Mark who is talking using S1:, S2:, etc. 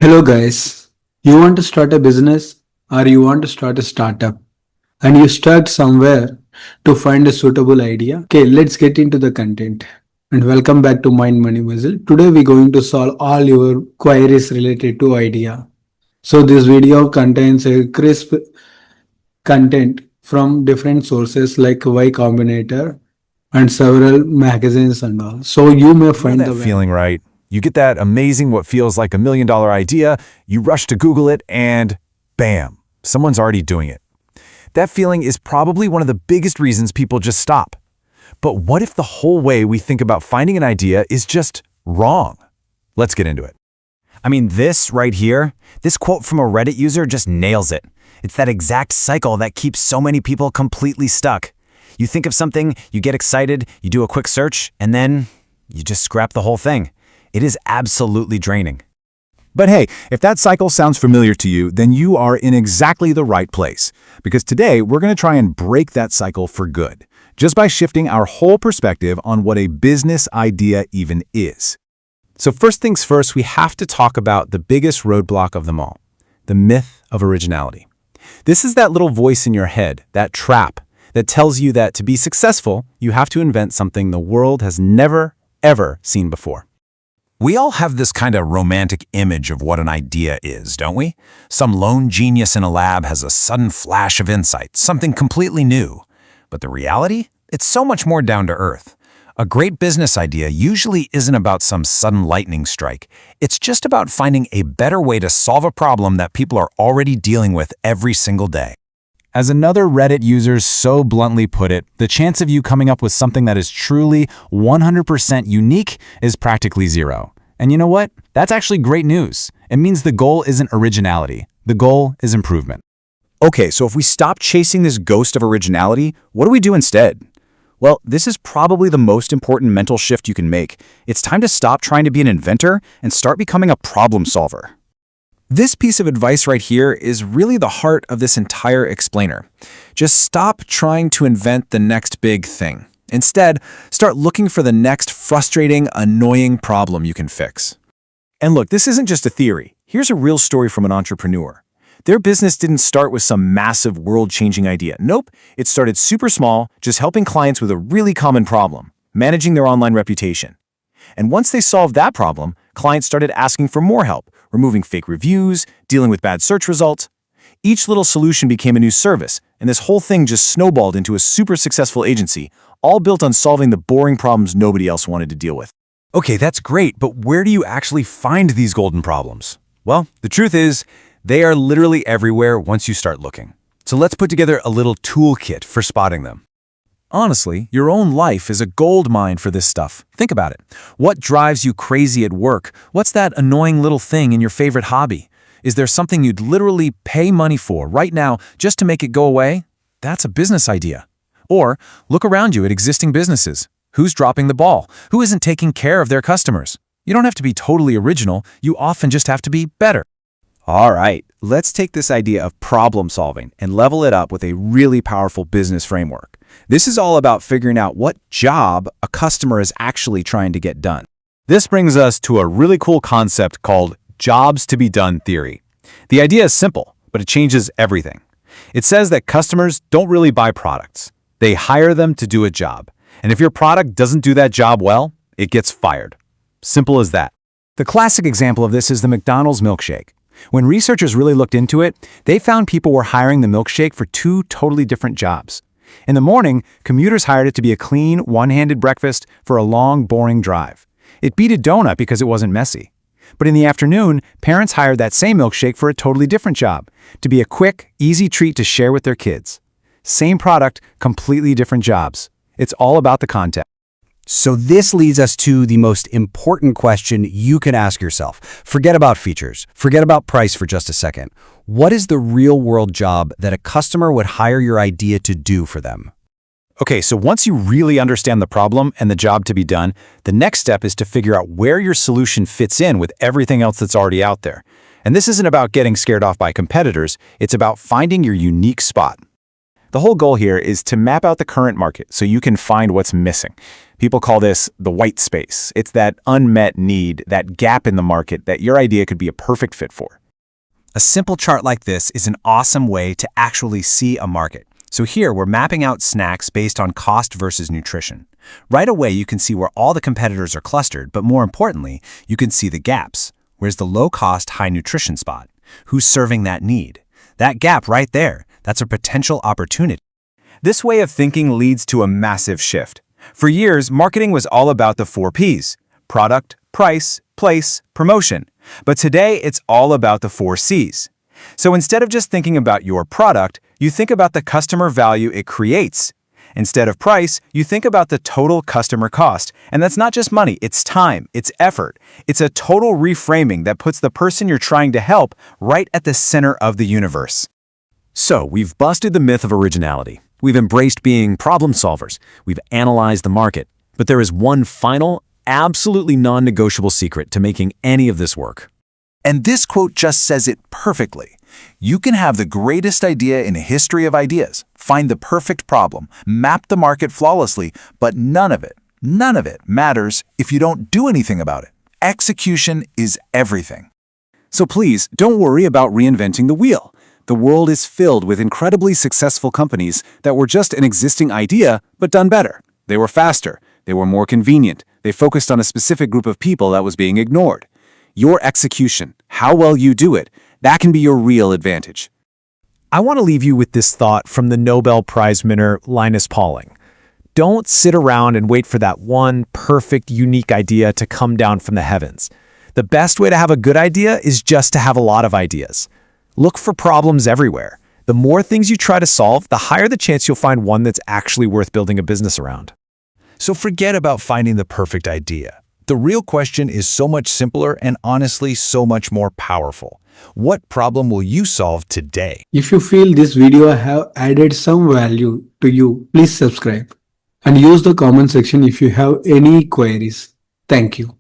S1: Hello, guys. You want to start a business or you want to start a startup and you start somewhere to find a suitable idea? Okay, let's get into the content. And welcome back to Mind Money Muzzle. Today, we're going to solve all your queries related to idea. So, this video contains a crisp content from different sources like Y Combinator and several magazines and all. So, you may
S2: You know
S1: find
S2: that
S1: the value.
S2: feeling, right? You get that amazing, what feels like $1 million idea, you rush to Google it, and bam, someone's already doing it. That feeling is probably one of the biggest reasons people just stop. But what if the whole way we think about finding an idea is just wrong? Let's get into it.
S3: I mean, this right here, this quote from a Reddit user just nails it. It's that exact cycle that keeps so many people completely stuck. You think of something, you get excited, you do a quick search, and then you just scrap the whole thing. It is absolutely draining.
S2: But hey, if that cycle sounds familiar to you, then you are in exactly the right place. Because today, we're going to try and break that cycle for good, just by shifting our whole perspective on what a business idea even is. So first things first, we have to talk about the biggest roadblock of them all, the myth of originality. This is that little voice in your head, that trap, that tells you that to be successful, you have to invent something the world has never, ever seen before.
S4: We all have this kind of romantic image of what an idea is, don't we? Some lone genius in a lab has a sudden flash of insight, something completely new. But the reality? It's so much more down to earth. A great business idea usually isn't about some sudden lightning strike. It's just about finding a better way to solve a problem that people are already dealing with every single day.
S2: As another Reddit user so bluntly put it, the chance of you coming up with something that is truly 100% unique is practically zero. And you know what? That's actually great news. It means the goal isn't originality. The goal is improvement. Okay, so if we stop chasing this ghost of originality, what do we do instead? Well, this is probably the most important mental shift you can make. It's time to stop trying to be an inventor and start becoming a problem solver. This piece of advice right here is really the heart of this entire explainer. Just stop trying to invent the next big thing. Instead, start looking for the next frustrating, annoying problem you can fix. And look, this isn't just a theory. Here's a real story from an entrepreneur. Their business didn't start with some massive world-changing idea. Nope, it started super small, just helping clients with a really common problem, managing their online reputation. And once they solved that problem, clients started asking for more help, removing fake reviews, dealing with bad search results. Each little solution became a new service, and this whole thing just snowballed into a super successful agency, all built on solving the boring problems nobody else wanted to deal with.
S4: Okay, that's great, but where do you actually find these golden problems? Well, the truth is, they are literally everywhere once you start looking. So let's put together a little toolkit for spotting them.
S2: Honestly, your own life is a gold mine for this stuff. Think about it. What drives you crazy at work? What's that annoying little thing in your favorite hobby? Is there something you'd literally pay money for right now just to make it go away? That's a business idea. Or look around you at existing businesses. Who's dropping the ball? Who isn't taking care of their customers? You don't have to be totally original. You often just have to be better.
S5: All right, let's take this idea of problem solving and level it up with a really powerful business framework. This is all about figuring out what job a customer is actually trying to get done.
S2: This brings us to a really cool concept called jobs to be done theory. The idea is simple, but it changes everything. It says that customers don't really buy products. They hire them to do a job. And if your product doesn't do that job well, it gets fired. Simple as that. The classic example of this is the McDonald's milkshake. When researchers really looked into it, they found people were hiring the milkshake for two totally different jobs. In the morning, commuters hired it to be a clean, one-handed breakfast for a long, boring drive. It beat a donut because it wasn't messy. But in the afternoon, parents hired that same milkshake for a totally different job, to be a quick, easy treat to share with their kids. Same product, completely different jobs. It's all about the content.
S3: So this leads us to the most important question you can ask yourself. Forget about features. Forget about price for just a second. What is the real-world job that a customer would hire your idea to do for them?
S2: Okay, so once you really understand the problem and the job to be done, the next step is to figure out where your solution fits in with everything else that's already out there. And this isn't about getting scared off by competitors, it's about finding your unique spot.
S5: The whole goal here is to map out the current market so you can find what's missing. People call this the white space. It's that unmet need, that gap in the market that your idea could be a perfect fit for.
S3: A simple chart like this is an awesome way to actually see a market. So here we're mapping out snacks based on cost versus nutrition. Right away you can see where all the competitors are clustered, but more importantly, you can see the gaps. Where's the low-cost, high-nutrition spot? Who's serving that need? That gap right there, that's a potential opportunity.
S5: This way of thinking leads to a massive shift. For years, marketing was all about the 4 Ps: product, price, place, promotion. But today, it's all about the 4 Cs. So instead of just thinking about your product, you think about the customer value it creates. Instead of price, you think about the total customer cost. And that's not just money, it's time, it's effort. It's a total reframing that puts the person you're trying to help right at the center of the universe.
S2: So, we've busted the myth of originality. We've embraced being problem solvers. We've analyzed the market. But there is one final, absolutely non-negotiable secret to making any of this work.
S4: And this quote just says it perfectly. You can have the greatest idea in a history of ideas, find the perfect problem, map the market flawlessly, but none of it matters if you don't do anything about it. Execution is everything.
S5: So please, don't worry about reinventing the wheel. The world is filled with incredibly successful companies that were just an existing idea, but done better. They were faster. They were more convenient. They focused on a specific group of people that was being ignored. Your execution, how well you do it, that can be your real advantage.
S2: I want to leave you with this thought from the Nobel Prize winner Linus Pauling. Don't sit around and wait for that one perfect, unique idea to come down from the heavens. The best way to have a good idea is just to have a lot of ideas. Look for problems everywhere. The more things you try to solve, the higher the chance you'll find one that's actually worth building a business around.
S4: So forget about finding the perfect idea. The real question is so much simpler and honestly so much more powerful. What problem will you solve today?
S1: If you feel this video have added some value to you, please subscribe and use the comment section if you have any queries. Thank you.